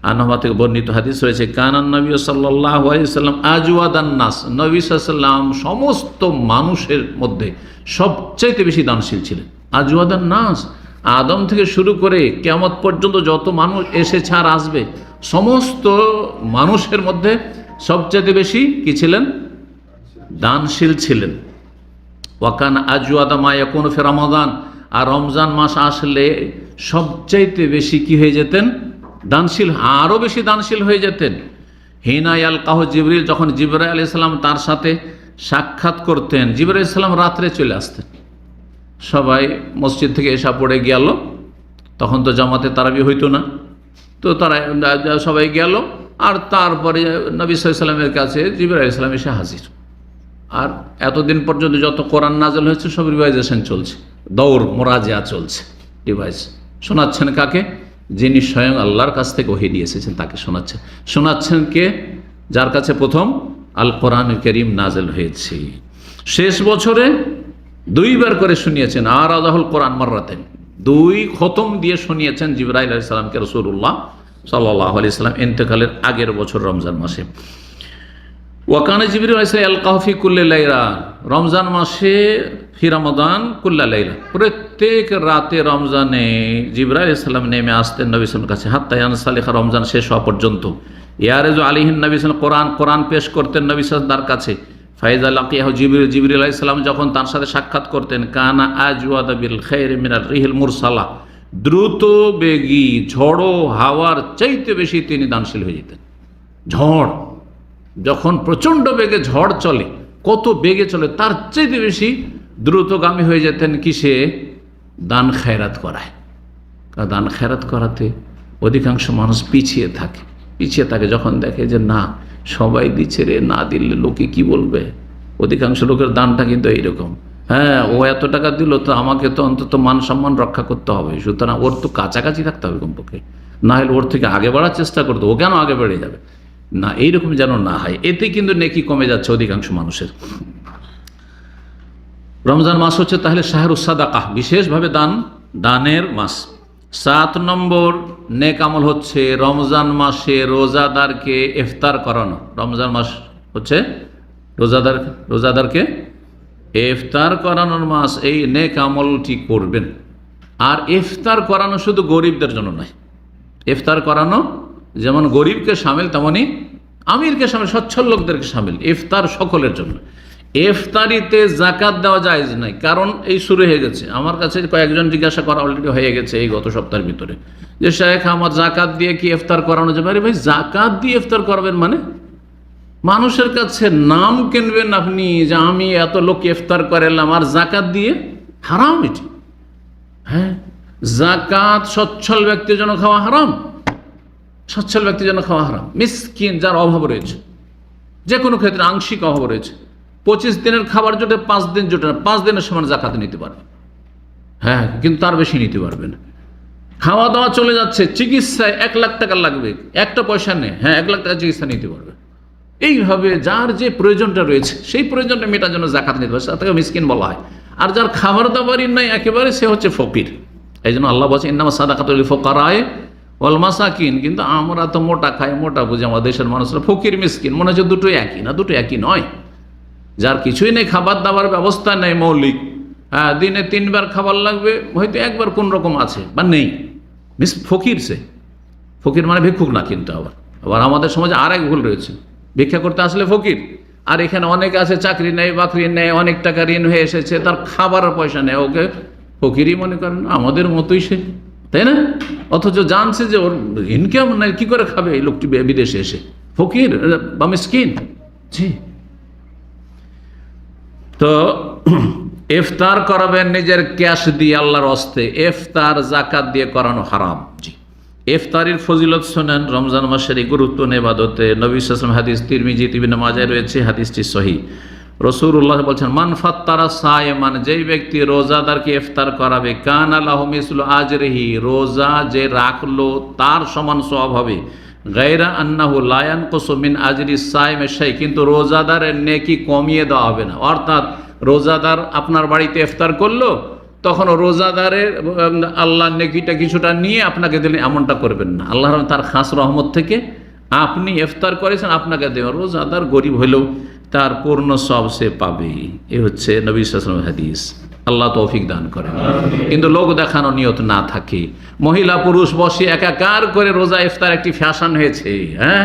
[SPEAKER 1] আনহুমা থেকে বর্ণিত হাদিস রয়েছে, কানান নবী সাল্লাল্লাহু আলাইহি ওয়াসাল্লাম আজওয়াদান নাস, নবী সাল্লাল্লাহু আলাইহি ওয়াসাল্লাম সমস্ত মানুষের মধ্যে সবচাইতে বেশি দানশীল ছিলেন। আজওয়াদান নাস, আদম থেকে শুরু করে কিয়ামত পর্যন্ত যত মানুষ এসেছে আর আসবে, সমস্ত মানুষের মধ্যে সবচাইতে বেশি কি ছিলেন? দানশীল ছিলেন। ওয়াকান আজওয়াদা মা ইয়াকুনু ফি রমাদান, আর রমজান মাস আসলে সবচাইতে বেশি কি হয়ে যেতেন? দানশীল, আরও বেশি দানশীল হয়ে যেতেন। হিনা ইয়ালকাহু জিবরিল, যখন জিবরাইল আলাইহিস সালাম তার সাথে সাক্ষাৎ করতেন, জিবরাইল আলাইহিস সালাম রাত্রে চলে আসতেন। সবাই মসজিদ থেকে এসা পড়ে গেল, তখন তো জামাতে তারাবি হইতো না, তো তারা সবাই গেল, আর তারপরে নবী সাল্লাল্লাহু আলাইহি ওয়াসাল্লামের কাছে জিবরাইল আলাইহিস সালাম এসে হাজির। আর এতদিন পর্যন্ত যত কোরআন নাযিল হয়েছে সব রিভাইজেশন চলছে, দৌড় মোরাজা চলছে, রিভাইজ শোনাচ্ছেন কাকে? যিনি স্বয়ং আল্লাহর কাছ থেকে ওহী নিয়ে এসেছেন তাকে শোনাচ্ছেন। শোনাচ্ছেন কে? যার কাছে প্রথম আল কোরআনুল কারীম নাযিল হয়েছে। শেষ বছরে 2 বার করে শুনিয়েছেন, আর আদাহুল কোরআন মাররাতাইন, 2 খতম দিয়ে শুনিয়েছেন জিবরাইল আলাইহিস সালামকে রাসূলুল্লাহ সাল্লাল্লাহু আলাইহি ওয়াসাল্লাম ইন্তেকালের আগের বছর রমজান মাসে। ওয়াকানা জিবরিল আলাইহিস সালাম ইয়ালকাহু ফি কুল্লি লাইলা, রমজান মাসে ফি রমাদান কুল্লা লাইলা, প্রত্যেক রাতে রমজানে জিবরাইল আলাইহিস সালাম নেমে আসতেন নবী সাল্লাল্লাহু আলাইহি ওয়াসাল্লাম কাছে, হাত্তা ইয়ানসালিখা, রমজান শেষ হওয়া পর্যন্ত। ইয়ারেজু আলাইহিন নবী সাল্লাল্লাহু আলাইহি ওয়াসাল্লাম, কোরআন পেশ করতেন নবী সাল্লাল্লাহু তার কাছে। ফাইজা লাকিয়াহু জিবরিল, জিবরিল আলাইহিস সালাম যখন তার সাথে সাক্ষাৎ করতেন, কানা আজওয়াদা বিল খাইরি মিনার রিহিল মুরসালা, দ্রুত বেগী ঝড়ো হাওয়ার চাইতে বেশি তিনি দানশীল হয়ে যেতেন। ঝড় যখন প্রচণ্ড বেগে ঝড় চলে, কত বেগে চলে, তার চাইতে বেশি দ্রুতগামী হয়ে যেতেন কিসে? দান খায়রাত করায়। কারণ দান খায়রাত করাতে অধিকাংশ মানুষ পিছিয়ে থাকে, যখন দেখে যে না সবাই দিচ্ছে রে, না দিলে লোকে কি বলবে। অধিকাংশ লোকের দানটা কিন্তু এইরকম, হ্যাঁ ও এত টাকা দিল তো আমাকে তো অন্তত মান সম্মান রক্ষা করতে হবে, সুতরাং ওর তো কাছাকাছি থাকতে হবে কমপক্ষে, না হলে ওর থেকে আগে বাড়ার চেষ্টা করতে, ও কেন আগে বেড়ে যাবে না, এইরকম যেন না হয়। এতে কিন্তু নেকি কমে যাচ্ছে অধিকাংশ মানুষের। রমজান মাস হচ্ছে তাহলে শাহরুস সাদাকাহ, বিশেষভাবে দানের মাস। 7 নম্বর নেক আমল হচ্ছে রমজান মাসে রোজাদারকে ইফতার করানো। রমজান মাস হচ্ছে রোজাদারকে ইফতার করানোর মাস। এই নেক আমলটি করবেন। আর ইফতার করানো শুধু গরিবদের জন্য নয়, ইফতার করানো যেমন গরিবকে সামিল তেমনি আমিরকে সামিল, সচ্ছল লোকদেরকে সামিল। ইফতার সকলের জন্য। ইফতারিতে জাকাত দেওয়া জায়েজ নাই, কারণ এই শুরু হয়ে গেছে। আমার কাছে কয়েকজন জিজ্ঞাসা করা অলরেডি হয়ে গেছে এই গত সপ্তাহের ভিতরে, যে শেখ আমার জাকাত দিয়ে কি ইফতার করানো যাবে? আরে ভাই, জাকাত দিয়ে ইফতার করবেন মানে মানুষের কাছে নাম কিনবেন আপনি যে আমি এত লোক ইফতার করালাম, আর জাকাত দিয়ে? হারাম এটি। হ্যাঁ, জাকাত সচ্ছল ব্যক্তির জন্য খাওয়া হারাম, সচ্ছল ব্যক্তির জন্য খাওয়া হারাম। মিসকিন, যার অভাব রয়েছে, যে কোনো ক্ষেত্রে আংশিক অভাব রয়েছে, 25 দিনের খাবার জোটে 5 দিন জোটে না, 5 দিনের সমান জাকাত নিতে পারবে, হ্যাঁ, কিন্তু তার বেশি নিতে পারবে না। খাওয়া দাওয়া চলে যাচ্ছে, চিকিৎসায় 1 লাখ টাকা লাগবে, একটা পয়সা নেই, হ্যাঁ 1 লাখ টাকা চিকিৎসা নিতে পারবে। এইভাবে যার যে প্রয়োজনটা রয়েছে সেই প্রয়োজনটা মেটার জন্য জাকাত নিতে পারবে, তাকে মিসকিন বলা হয়। আর যার খাবার দাবারই নাই একেবারে, সে হচ্ছে ফকির। এই জন্য আল্লাহ বলছে ইন্নামা সাদাকাতুল লিল ফুকারায়ে ওয়াল মাসাকিন। কিন্তু আমরা তো মোটা খাই, মোটা বুঝি, আমার দেশের মানুষরা ফকির মিসকিন মনে হচ্ছে দুটোই একই, না, দুটো একই নয়। যার কিছুই নেই, খাবার দাবার ব্যবস্থা নেই মৌলিক, হ্যাঁ, দিনে 3 বার খাবার লাগবে, হয়তো একবার কোন রকম আছে বা নেই, ফকির। সে ফকির মানে ভিক্ষুক না। কিন্তু আবার আমাদের সমাজে আর এক ভুল রয়েছে, ভিক্ষা করতে আসলে ফকির, আর এখানে অনেক আছে চাকরি নেই, বাকরি নেই, অনেক টাকা ঋণ হয়ে এসেছে, তার খাবারের পয়সা নেই, ওকে ফকিরই মনে করেন, আমাদের মতোই সে, তাই না? অথচ জানছে যে ওর ইনকাম নাই, কি করে খাবে এই লোকটি বিদেশে এসে, ফকির বা মিসকিন। জি, তো ইফতার করাবেন নিজের ক্যাশ দিয়ে আল্লাহর হস্তে, ইফতার জাকাত দিয়ে করানো হারাম। জি, ইফতারির ফজিলত শোনেন, রমজান মাসের এই গুরুত্ব ইবাদতে। নবী সাল্লাল্লাহু আলাইহি ওয়াসাল্লাম, হাদিস তিরমিজি ইবনে মাজায় রয়েছে, হাদিসটি সহিহ। রাসূলুল্লাহ বলছেন মান ফাত্তারা সায়েমান, যেই ব্যক্তি রোজাদারকে ইফতার করাবে, কানা লাহু মিসলু আজরিহি, রোজা যে রাখলো তার সমান সওয়াব হবে। গায়রা আন্নাহু লা ইয়ানকুসু মিন আজরি সায়েমি শাই, কিন্তু রোজাদারের নেকি কমিয়ে দেওয়া হবে না। অর্থাৎ রোজাদার আপনার বাড়িতে ইফতার করলো, তখন রোজাদারের আল্লাহ নেকিটা কিছুটা নিয়ে আপনাকে দিলেন, এমনটা করবেন না। আল্লাহ তার খাস রহমত থেকে আপনি ইফতার করেছেন, আপনাকে দেবেন। রোজাদার গরিব হলেও তার পূর্ণ সব সে পাবে। এ হচ্ছে নবী সাল্লাল্লাহু আলাইহি ওয়াসাল্লামের হাদিস। আল্লাহ তৌফিক দান করেন। কিন্তু লোক দেখানো নিয়ত না থাকে, মহিলা পুরুষ বসে একাকার করে রোজা ইফতার একটি ফ্যাশন হয়েছে, হ্যাঁ,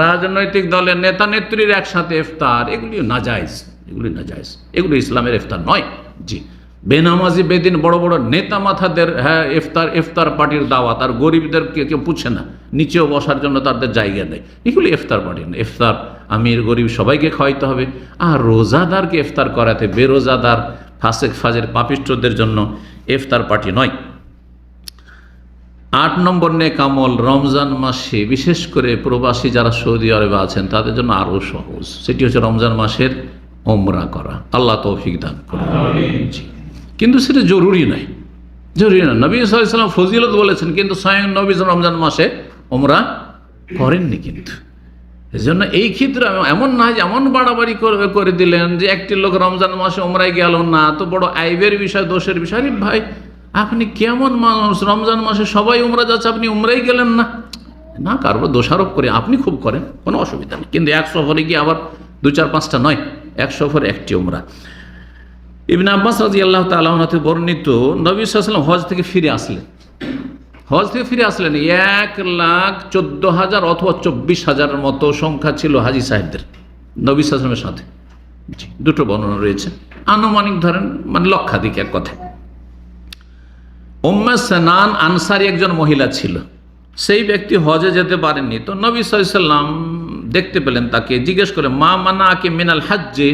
[SPEAKER 1] রাজনৈতিক দলের নেতা নেত্রীর একসাথে ইফতার, এগুলি নাজায়েজ, এগুলি নাজায়েজ, এগুলি ইসলামের ইফতার নয়। জি, বেনামাজি বেদিন বড় বড় নেতা মাথাদের, হ্যাঁ, ইফতার পার্টির দাওয়াত, আর গরিবদেরকে কেউ পুছে না, নিচেও বসার জন্য তাদের জায়গা নেই, এগুলি ইফতার পার্টি না। ইফতার আমির গরিব সবাইকে খাওয়াইতে হবে। আর রোজাদারকে ইফতার করাতে, বেরোজাদার ফাসেক ফাজের পাপিষ্ঠদের জন্য ইফতার পার্টি নয়। 8 নম্বর নেক আমল, রমজান মাসে বিশেষ করে প্রবাসী যারা সৌদি আরবে আছেন তাদের জন্য আরও সহজ, সেটি হচ্ছে রমজান মাসের ওমরা করা। আল্লাহ তৌফিক দান করুন। কিন্তু সেটা জরুরি নয়, জরুরি না। নবী সাল্লাল্লাহু আলাইহি ওয়াসাল্লাম ফজিলত বলেছেন, কিন্তু স্বয়ং নবী রমজান মাসে ওমরা করেননি। কিন্তু এজন্য এই ক্ষেত্রে এমন না যে এমন বাড়াবাড়ি করে দিলেন যে একটি লোক রমজান মাসে ওমরায় গেল না, তো বড় আইবের বিষয়, দোষের বিষয়। আরে ভাই, আপনি কেমন মানুষ, রমজান মাসে সবাই উমরা যাচ্ছে, আপনি উমরাই গেলেন না? না, কারোর দোষারোপ করে, আপনি খুব করেন, কোনো অসুবিধা নেই, কিন্তু 1 সফরে গিয়ে আবার 2, 4, 5টা নয়, 1 সফরে একটি উমরা। ইবনে আব্বাস রাদিয়াল্লাহু তাআলা আনহু থেকে বর্ণিত, নবী সাল্লাল্লাহু আলাইহি ওয়াসাল্লাম হজ থেকে ফিরে আসলেন, 1,14,000 অথবা 24,000 মতো সংখ্যা ছিল হাজি সাহেবদের নবী সাল্লাল্লাহু আলাইহি ওয়াসাল্লামের সাথে। দুটো বর্ণনা রয়েছে, আনুমানিক ধরেন মানে লক্ষাধিক এক কথা। উম্মে সানান আনসারী একজন মহিলা ছিল, সেই ব্যক্তি হজে যেতে পারেননি। তো নবী সাল্লাল্লাহু আলাইহি ওয়াসাল্লাম দেখতে পেলেন তাকে, জিজ্ঞেস করে মা মানাকে মিনাল হজ্জে,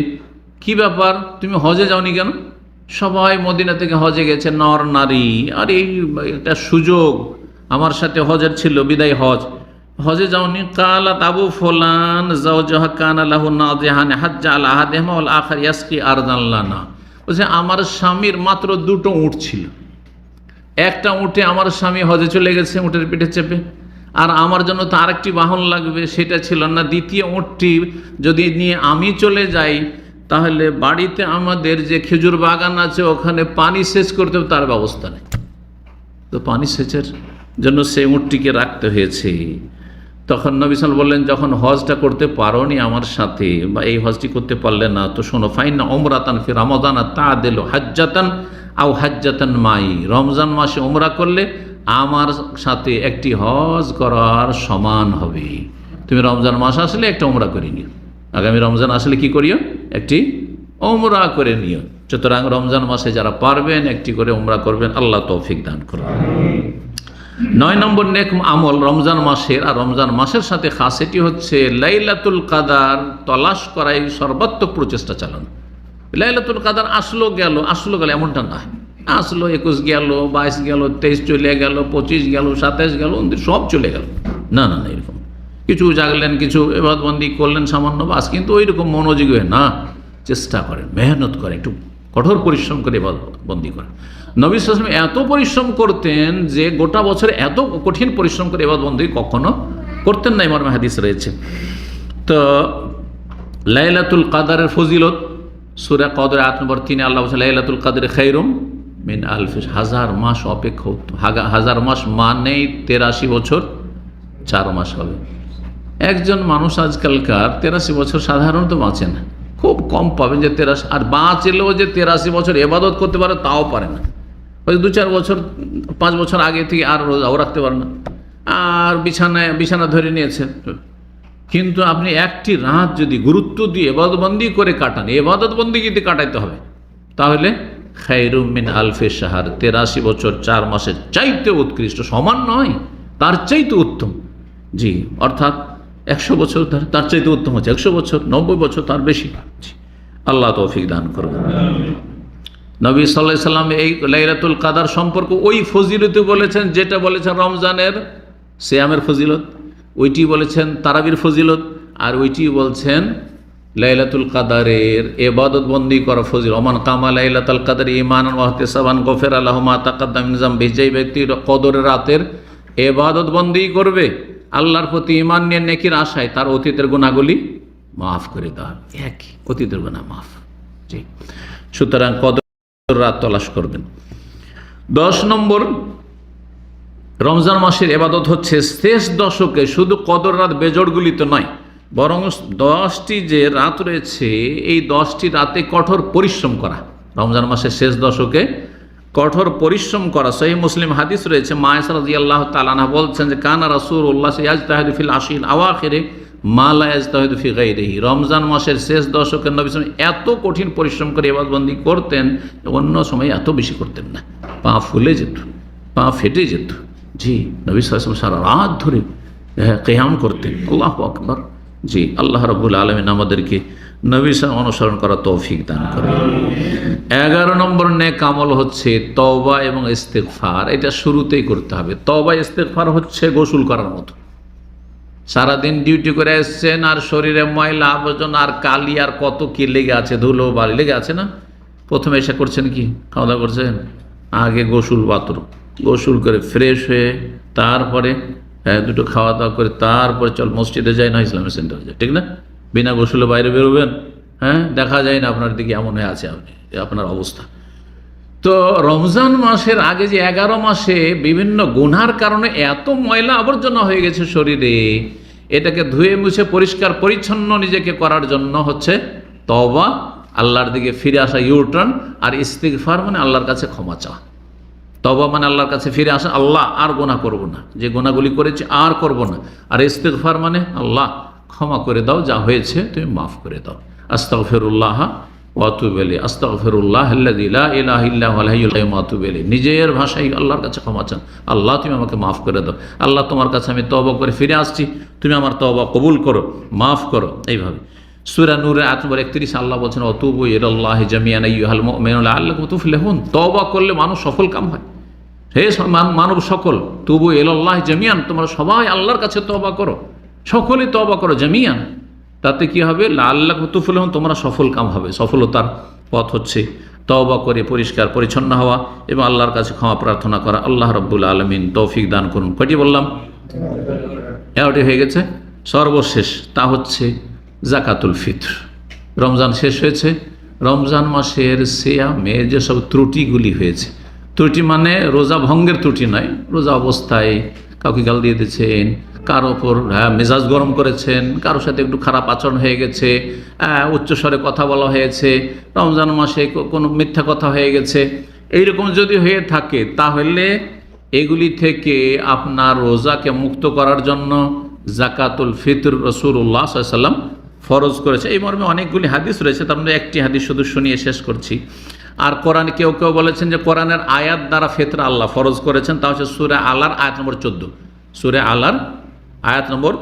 [SPEAKER 1] কি ব্যাপার, তুমি হজে যাওনি কেন? সবাই মদিনা থেকে হজে গেছে, নর নারী, আর এই একটা সুযোগ আমার সাথে হজের ছিল, বিদায় হজ, হজে যাওনি? কালাত আবু ফুলান যাওজাহা কানা লাহু নাযিহান হাজ্জা আলা আহাদিহিমা ওয়াল আখার ইয়াসকি আরদান লানা। বলছে আমার স্বামীর মাত্র 2টো উট ছিল, একটা উটে আমার স্বামী হজে চলে গেছে উটের পিঠে চেপে, আর আমার জন্য তো আরেকটি বাহন লাগবে, সেটা ছিল না। দ্বিতীয় উটটি যদি নিয়ে আমি চলে যাই, তাহলে বাড়িতে আমাদের যে খেজুর বাগান আছে ওখানে পানি সেচ করতে হবে, তার ব্যবস্থা নেই। তো পানি সেচের জন্য সেই উটটিকে রাখতে হয়েছে। তখন নবী সাল্লাল্লাহু আলাইহি ওয়াসাল্লাম বললেন, যখন হজটা করতে পারোনি আমার সাথে, বা এই হজটি করতে পারলে না, তো শোনো, ফাইন্না উমরাতান ফি রমাদান তা'দিলু হাজ্জাতান আও হাজ্জাতান মাই, রমজান মাসে উমরা করলে আমার সাথে একটি হজ করার সমান হবে। তুমি রমজান মাস আসলে একটা উমরা করে নিও, আগামী রমজান আসলে কি করিও, একটি উমরা করে নিও। সুতরাং রমজান মাসে যারা পারবেন একটি করে উমরা করবেন। আল্লাহ তৌফিক দান করুন। 9 নম্বর নেক আমল রমজান মাসের, আর রমজান মাসের সাথে খাস, এটি হচ্ছে লাইলাতুল কাদার তলাশ করাই সর্বাত্মক প্রচেষ্টা চালানো। লাইলাতুল কাদার আসলো গেল এমনটা না, আসলো 21 গেল, 22 গেল, 23 চলে গেল, 25 গেল, 27 গেল, 29 সব চলে গেল। না না না, এরকম কিছু জাগলেন, কিছু ইবাদতবন্দি করলেন সামান্য বাস, কিন্তু ওই রকম মনোযোগী হয়ে না, চেষ্টা করেন, মেহনত করেন, একটু কঠোর পরিশ্রম করে ইবাদতবন্দি করেন। নবী সাল্লাল্লাহু আলাইহি ওয়াসাল্লাম এত পরিশ্রম করতেন যে গোটা বছরে এত কঠিন পরিশ্রম করে ইবাদতবন্দি কখনো করতেন না, মর্মে হাদিস রয়েছে। তো লাইলাতুল কাদরের ফজিলত, সূরা কদর আয়াত নম্বর 3 আল্লাহ বলেছেন লাইলাতুল কাদর খায়রুম মিন আলফি, হাজার মাস অপেক্ষা। হাজার মাস মানেই 83 বছর 4 মাস হবে। একজন মানুষ আজকালকার 83 বছর সাধারণত বাঁচে না, খুব কম পাবেন যে 83, আর বাঁচলেও যে 83 বছর ইবাদত করতে পারে তাও পারে না। ওই 2-4 বছর 5 বছর আগে থেকে আর রোজাও রাখতে পারে না, আর বিছানা ধরে নিয়েছে। কিন্তু আপনি একটি রাত যদি গুরুত্ব দিয়ে ইবাদতবন্দি করে কাটান, ইবাদতবন্দিতে কাটাইতে হবে, তাহলে খায়রুম মিন আলফি শাহর, 83 বছর 4 মাসের চাইতে উৎকৃষ্ট, সমান নয়, তার চাইতে উত্তম। জি, অর্থাৎ 100 বছর তার চাইতে উত্তম হচ্ছে 100 বছর, 90 বছর তার বেশি। আল্লাহ তৌফিক দান করবেন। নবী সাল্লাল্লাহু আলাইহি সাল্লাম এই লাইলাতুল কাদর সম্পর্কে ওই ফজিলতে বলেছেন যেটা বলেছেন রমজানের সিয়ামের ফজিলত, ওইটি বলেছেন তারাবির ফজিলত, আর ওইটি বলছেন লাইলাতুল কাদরের ইবাদত বন্দি করা ফজিলত। ওমান কামা লাইলাতুল কাদর ঈমানান ওয়া ইহতিসাবান গফিরা লাহু মা তাকাদ্দাম মিন যামবিহি, যেই ব্যক্তি কদরের রাতের ইবাদত বন্দি করবে আল্লাহর প্রতি ঈমান নিয়ে নেকির আশায়, তার অতীতের গুনাহগুলি মাফ করে দেওয়া, একই অতীতের গুনাহ মাফ। জি, সুতরাং কদর রাত তলাশ করবেন। 10 নম্বর, রমজান মাসের ইবাদত হচ্ছে শেষ দশকে শুধু কদর রাত বেজোড়গুলিতে নয়, বরং 10টি যে রাত রয়েছে এই 10টি রাতে কঠোর পরিশ্রম করা। রমজান মাসের শেষ দশকে কঠোর পরিশ্রম করা। সহিহ মুসলিম হাদিস রয়েছে, মা আয়েশা রাদিয়াল্লাহু তাআলা আনহা বলছেন যে কানা রাসূলুল্লাহ ইয়াজতাহিদু ফিল আশির আওয়াখিরে মা লা ইয়াজতাহিদু ফি গায়রিহি। রমজান মাসের শেষ দশকে নবী সাল্লাল্লাহু আলাইহি ওয়াসাল্লাম এত কঠিন পরিশ্রম করে ইবাদতবন্দি করতেন, অন্য সময় এত বেশি করতেন না। পা ফুলে যেত, পা ফেটে যেত। জি, নবী সাল্লাল্লাহু আলাইহি ওয়াসাল্লাম সারা রাত ধরে কিয়াম করতেন। আল্লাহু আকবার। জি, আল্লাহ রাব্বুল আলামিন আমাদেরকে নবী সাল্লাল্লাহু অনুসরণ করার তৌফিক দান করেন। 11 নম্বর নেক আমল হচ্ছে তওবা এবং ইস্তেগফার। এটা শুরুতেই করতে হবে। তওবা ইস্তেগফার হচ্ছে গোসল করার মতো। সারাদিন ডিউটি করে এসছেন আর শরীরে ময়লা আবর্জনা আর কালি আর কত কি লেগে আছে, ধুলো বালি লেগে আছে না। প্রথমে এসে করছেন কি, খাওয়া দাওয়া করছেন, আগে গোসল বাথরুম, গোসল করে ফ্রেশ হয়ে তারপরে দুটো খাওয়া দাওয়া করে তারপরে চল মসজিদে যাই না ইসলামিক সেন্টারে যাই, ঠিক না? বিনা গোসলে বাইরে বেরোবেন, দেখা যায় না আপনার দিকে এমন হয়ে আছে আপনি, আপনার অবস্থা। তো রমজান মাসের আগে যে 11 মাসে বিভিন্ন গুনার কারণে এত ময়লা আবর্জনা হয়ে গেছে শরীরে, এটাকে ধুয়ে মুছে পরিষ্কার পরিচ্ছন্ন নিজেকে করার জন্য হচ্ছে তওবা, আল্লাহর দিকে ফিরে আসা, ইউটার্ন। আর ইস্তিগফার মানে আল্লাহর কাছে ক্ষমা চাওয়া। তওবা মানে আল্লাহর কাছে ফিরে আসা, আল্লাহ আর গুনাহ করব না, যে গুনাহগুলি করেছি আর করব না। আর ইস্তিগফার মানে আল্লাহ ক্ষমা করে দাও, যা হয়েছে তুমি মাফ করে দাও। আস্তাগফিরুল্লাহ ওয়া আতুবু ইলাইহি, আস্তাগফিরুল্লাহাল্লাযী লা ইলাহা ইল্লা হুয়াল হাইয়ুল কাইয়্যুম ওয়া আতুবু ইলাইহি। নিজের ভাষায় আল্লাহর কাছে ক্ষমা চান, আল্লাহ তুমি আমাকে মাফ করে দাও, আল্লাহ তোমার কাছে আমি তওবা করে ফিরে আসছি, তুমি আমার তওবা কবুল করো, মাফ করো। এইভাবে সূরা নূরের আয়াত নম্বর 31 আল্লাহ বলছেন ওয়াতুবু ইলাল্লাহি জামিআন আইয়ুহাল মুমিনুনা লাআল্লাকুম তুফলিহুন। তওবা করলে মানুষ সফল কাম হয়। হে মানব সকল, তুবু ইলাল্লাহি জামিআন, তোমরা সবাই আল্লাহর কাছে তওবা করো, সকলেই তওবা করো জামিআন। তাতে কি হবে? লাআল্লাকুম তুফলিহুন, তোমরা সফল কাম হবে। সফলতার পথ হচ্ছে তওবা করে পরিষ্কার পরিচ্ছন্ন হওয়া এবং আল্লাহর কাছে ক্ষমা প্রার্থনা করা। আল্লাহ রাব্বুল আলামিন তৌফিক দান করুন। কয়টি বললাম? 11টি হয়ে গেছে। সর্বশেষ তা হচ্ছে যাকাতুল ফিতর। রমজান শেষ হয়েছে, রমজান মাসের সিয়ামে যেসব ত্রুটিগুলি হয়েছে, ত্রুটি মানে রোজা ভঙ্গের ত্রুটি নয়, রোজা অবস্থায় কাউকে গাল দিয়ে দিয়েছেন, কারো ওপর মেজাজ গরম করেছেন, কারোর সাথে একটু খারাপ আচরণ হয়ে গেছে, উচ্চস্বরে কথা বলা হয়েছে, রমজান মাসে কোনো মিথ্যা কথা হয়ে গেছে, এইরকম যদি হয়ে থাকে তাহলে এগুলি থেকে আপনার রোজাকে মুক্ত করার জন্য যাকাতুল ফিতর রাসূলুল্লাহ সাল্লাল্লাহু আলাইহি ওয়াসাল্লাম ফরজ করেছে। এই মর্মে অনেকগুলি হাদিস রয়েছে, তার মধ্যে একটি হাদিস শুধু শুনিয়ে শেষ করছি। আর কোরআনে কেউ কেউ বলেছেন যে কোরআনের আয়াত দ্বারা ফিতরা আল্লাহ ফরজ করেছেন, তা হচ্ছে সূরা আলার আয়াত নম্বর 14। সূরা আলার আয়াত নম্বর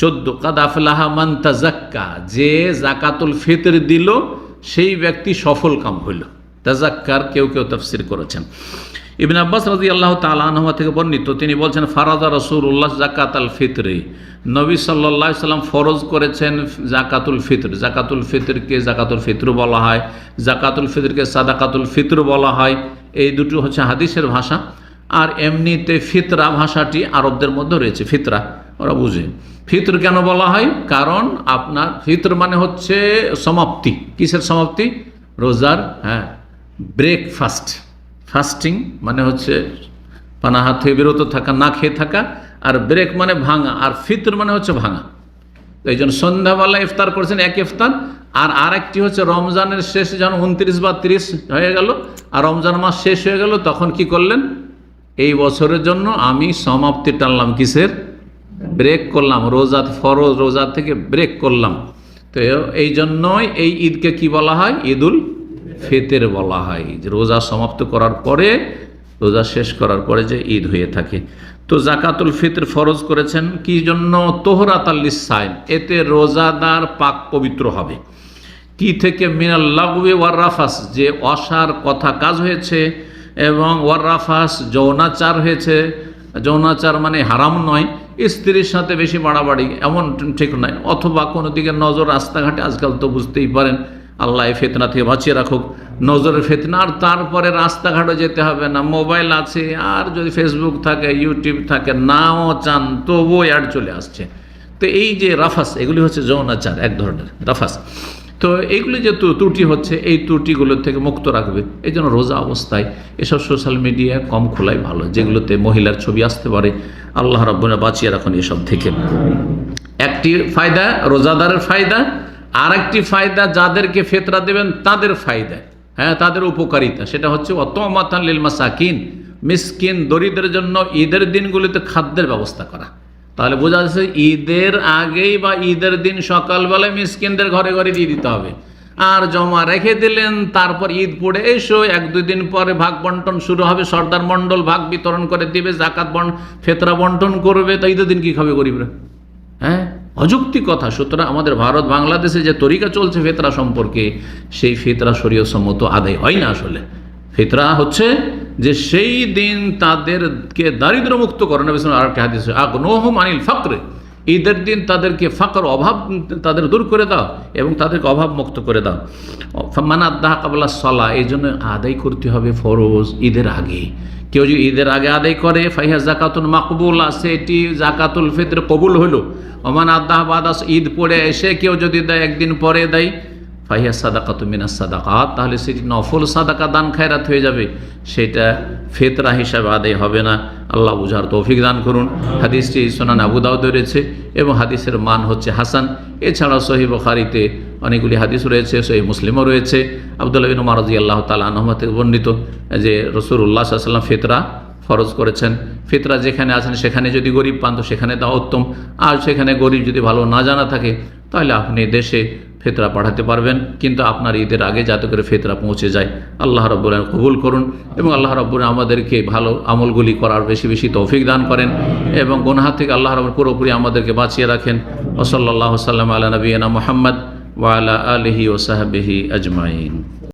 [SPEAKER 1] 14, কাদ আফলাহা মান তাযাক্কা, যে যাকাতুল ফিতর দিল সেই ব্যক্তি সফল কাম হইল। তাজাক্কার কেউ কেউ তাফসির করেছেন। ইবনে আব্বাস রাদিয়াল্লাহু তাআলা আনহুমা থেকে বর্ণিত, তিনি বলছেন ফারাদা রাসূলুল্লাহ যাকাতাল ফিতরি, নবী সাল্লাল্লাহু আলাইহি সাল্লাম ফরজ করেছেন যাকাতুল ফিতর। যাকাতুল ফিতরকে যাকাতুল ফিতর বলা হয়, যাকাতুল ফিতরকে সাদাকাতুল ফিতর বলা হয়। এই দুটো হচ্ছে হাদিসের ভাষা। আর এমনিতে ফিতরা ভাষাটি আরবদের মধ্যে রয়েছে, ফিতরা ওরা বুঝে। ফিতর কেন বলা হয়? কারণ আপনার ফিতর মানে হচ্ছে সমাপ্তি। কিসের সমাপ্তি? রোজার, ব্রেকফাস্ট। ফাস্টিং মানে হচ্ছে পানাহার থেকে বিরত থাকা, না খেয়ে থাকা। আর ব্রেক মানে ভাঙা, আর ফিতর মানে হচ্ছে ভাঙা। তো এই জন্য সন্ধ্যাবেলা ইফতার করেছেন, এক ইফতার। আর আরেকটি হচ্ছে রমজানের শেষ, যখন 29 বা 30 হয়ে গেল আর রমজান মাস শেষ হয়ে গেল, তখন কি করলেন? এই বছরের জন্য আমি সমাপ্তি টানলাম। কিসের? ব্রেক করলাম, রোজা, ফরজ রোজা থেকে ব্রেক করলাম। তো এই জন্যই এই ঈদকে কি বলা হয়? ঈদুল ফিতর বলা হয়। যে রোজা সমাপ্ত করার পরে, রোজা শেষ করার পরে যে ঈদ হয়ে থাকে। তো যাকাতুল ফিতর ফরজ করেছেন কি জন্য? তোহরাতাল লিসাইম, এতে রোজাদার পাক পবিত্র হবে। কি থেকে? মিনাল লাগওয়ি ওয়ার রাফাস, যে অসার কথা কাজ হয়েছে, এবং ওয়ার রাফাস যৌনাচার হয়েছে। যৌনাচার মানে হারাম নয়, স্ত্রীর সাথে বেশি বাড়াবাড়ি এমন ঠিক নয়, অথবা কোনো দিকে নজর, রাস্তাঘাটে আজকাল তো বুঝতেই পারেন, আল্লাহ এই ফিতনা থেকে বাঁচিয়ে রাখুক, নজরের ফিতনা। আর তারপরে রাস্তাঘাটে যেতে হবে না, মোবাইল আছে, আর যদি ফেসবুক থাকে, ইউটিউব থাকে, নাও চান তবুও অ্যাড চলে আসছে। তো এই যে রাফাস, এগুলি হচ্ছে যৌনাচার, এক ধরনের রাফাস। তো এইগুলি যে ত্রুটি হচ্ছে, এই ত্রুটিগুলোর থেকে মুক্ত রাখবে। এই জন্য রোজা অবস্থায় এসব সোশ্যাল মিডিয়া কম খোলাই ভালো, যেগুলোতে মহিলার ছবি আসতে পারে। আল্লাহ রাব্বুনা বাঁচিয়ে রাখুন এসব থেকে। একটি ফায়দা রোজাদারের ফায়দা, আর একটি ফায়দা যাদেরকে ফিতরা দেবেন তাদের ফায়দা, তাদের উপকারিতা। সেটা হচ্ছে অতমাতান লিল মাসাকিন, মিসকিন দরিদ্রের জন্য ঈদের দিনগুলিতে খাদ্যের ব্যবস্থা করা। তাহলে বোঝা যাচ্ছে ঈদের আগেই বা ঈদের দিন সকালবেলায় মিসকিনদের ঘরে ঘরে দিয়ে দিতে হবে। আর জমা রেখে দিলেন, তারপর ঈদ পড়ে এসো, 1-2 দিন পরে ভাগ বন্টন শুরু হবে, সর্দার মণ্ডল ভাগ বিতরণ করে দিবে, জাকাত ফিতরা বন্টন করবে। তো ঈদের দিন কি খাবে গরিবরা? অযৌক্তিক কথা। সুতরাং আমাদের ভারত বাংলাদেশে যে তরিকা চলছে ফিতরা সম্পর্কে, সেই ফিতরা শরীয়তসম্মত আদায় হয় না। আসলে ফিতরা হচ্ছে যে সেই দিন তাদেরকে দারিদ্র মুক্ত করে। নবী সাল্লাল্লাহু আলাইহি ওয়াসাল্লাম আরেকটি হাদিসে আগনুহুম আনিল ফাকরে, ঈদের দিন তাদেরকে ফাকর, অভাব তাদের দূর করে দাও এবং তাদেরকে অভাব মুক্ত করে দাও। মান আদ্দাহা ক্বাবলা সালাহ, এই জন্য আদায় করতে হবে ফরজ ঈদের আগে। কেউ যদি ঈদের আগে আদায় করে, ফাইহা জাকাতুন মাকবুলা, সেটি জাকাতুল ফিতর কবুল হলো। ওমান আদ্দাহা বাদা, ঈদ পড়ে এসে কেউ যদি দেয়, একদিন পরে দেয়, ফাইহা সাদাকাতু মিনাস সাদাকাত, তাহলে সেটি নফল সাদাকা, দান খায়রাত হয়ে যাবে, সেটা ফিতরা হিসাবে আদায় হবে না। আল্লাহ বুঝার তৌফিক দান করুন। হাদিসটি সুনান আবু দাউদে রয়েছে এবং হাদিসের মান হচ্ছে হাসান। এছাড়াও সহিহ বুখারীতে অনেকগুলি হাদিস রয়েছে, সহিহ মুসলিমও রয়েছে। আব্দুল্লাহ বিন উমর রাদিয়াল্লাহু তাআলা আনহু থেকে বর্ণিত যে রাসূলুল্লাহ সাল্লাল্লাহু আলাইহি ওয়াসাল্লাম ফিতরা ফরজ করেছেন। ফিতরা যেখানে আছেন সেখানে যদি গরিব পান তো সেখানে দেওয়া উত্তম। আর সেখানে গরিব যদি ভালো না জানা থাকে, তাহলে আপনি দেশে ফিতরা পাঠাতে পারবেন, কিন্তু আপনার ঈদের আগে যাতে করে ফিতরা পৌঁছে যায়। আল্লাহ রাব্বুল আলামিন কবুল করুন এবং আল্লাহ রাব্বুল আলামিন আমাদেরকে ভালো আমলগুলি করার বেশি বেশি তৌফিক দান করেন এবং গুনাহ থেকে আল্লাহ রাব্বুল পুরোপুরি আমাদেরকে বাঁচিয়ে রাখেন। ওয়া সাল্লাল্লাহু সাল্লাম আলা নবিয়িনা মুহাম্মদ ওয়া আলা আলিহি ওয়া সাহবিহি আজমাইন।